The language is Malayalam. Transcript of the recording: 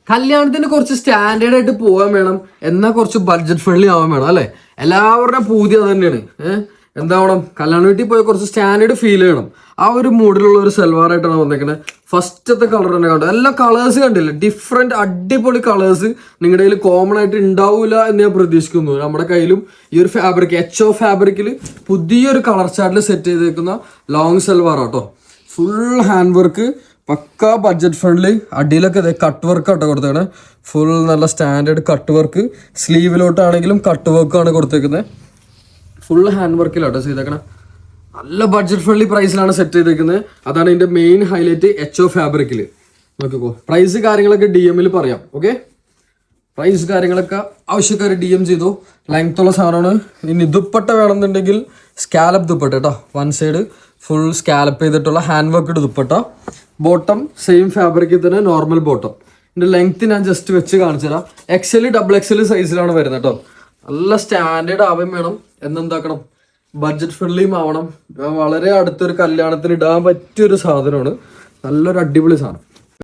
കല്യാണത്തിന് കുറച്ച് സ്റ്റാൻഡേർഡ് ആയിട്ട് പോകാൻ വേണം, എന്നാൽ കുറച്ച് ബഡ്ജറ്റ് ഫ്രണ്ട്ലി ആവാൻ വേണം അല്ലേ. എല്ലാവരുടെയും പൂതി അത് തന്നെയാണ്. എന്താവണം, കല്യാണ വീട്ടിൽ പോയി കുറച്ച് സ്റ്റാൻഡേർഡ് ഫീൽ ചെയ്യണം. ആ ഒരു മൂഡിലുള്ള ഒരു സൽവാറായിട്ടാണ് വന്നേക്കുന്നത്. ഫസ്റ്റത്തെ കളർ തന്നെ കണ്ടു, എല്ലാ കളേഴ്സ് കണ്ടില്ല, ഡിഫറെന്റ് അടിപൊളി കളേഴ്സ് നിങ്ങളുടെ കയ്യിൽ കോമൺ ആയിട്ട് ഉണ്ടാവില്ല എന്ന് ഞാൻ പ്രതീക്ഷിക്കുന്നു. നമ്മുടെ കയ്യിലും ഈ ഒരു ഫാബ്രിക് HO ഫാബ്രിക്കിൽ പുതിയൊരു കളർ ചാർട്ടിൽ സെറ്റ് ചെയ്തേക്കുന്ന ലോങ് സൽവാർ ആട്ടോ. ഫുൾ ഹാൻഡ് വർക്ക്, പക്ക ബഡ്ജറ്റ് ഫ്രണ്ട്ലി. അടിയിലൊക്കെ കട്ട് വർക്ക് ആട്ടോ കൊടുത്തേക്കണേ. ഫുൾ നല്ല സ്റ്റാൻഡേർഡ് കട്ട് വർക്ക്. സ്ലീവിലോട്ടാണെങ്കിലും കട്ട് വർക്കാണ് കൊടുത്തേക്കുന്നത്. ഫുൾ ഹാൻഡ് വർക്കിലാട്ടോ ചെയ്തേക്കണേ. നല്ല ബഡ്ജറ്റ് ഫ്രണ്ട്ലി പ്രൈസിലാണ് സെറ്റ് ചെയ്തേക്കുന്നത്. അതാണ് ഇതിന്റെ മെയിൻ ഹൈലൈറ്റ്. HO ഫാബ്രിക്കിൽ നോക്കിക്കോ. പ്രൈസ് കാര്യങ്ങളൊക്കെ DM പറയാം. ഓക്കെ, പ്രൈസ് കാര്യങ്ങളൊക്കെ ആവശ്യക്കാർ DM ചെയ്തു. ലെങ്ത് ഉള്ള സാധനമാണ്. ഇനി ദുപ്പട്ട വേണമെന്നുണ്ടെങ്കിൽ സ്കാലപ്പ് ദുപ്പട്ട കേട്ടോ. വൺ സൈഡ് ഫുൾ സ്കാലപ്പ് ചെയ്തിട്ടുള്ള hand worked dupatta. Bottom same ഫാബ്രിക്കിൽ തന്നെ നോർമൽ ബോട്ടം. ഇതിന്റെ ലെങ്ത് ഞാൻ ജസ്റ്റ് വെച്ച് കാണിച്ചു തരാം. XL XXL സൈസിലാണ് വരുന്നത് കേട്ടോ. നല്ല സ്റ്റാൻഡേർഡ് ആവാൻ വേണം. എന്നെന്താക്കണം, ബഡ്ജറ്റ് ഫ്രണ്ട്ലിയും ആവണം. വളരെ അടുത്തൊരു കല്യാണത്തിന് ഇടാൻ പറ്റിയൊരു സാധനമാണ്. നല്ലൊരു അടിപൊളി സാധനം.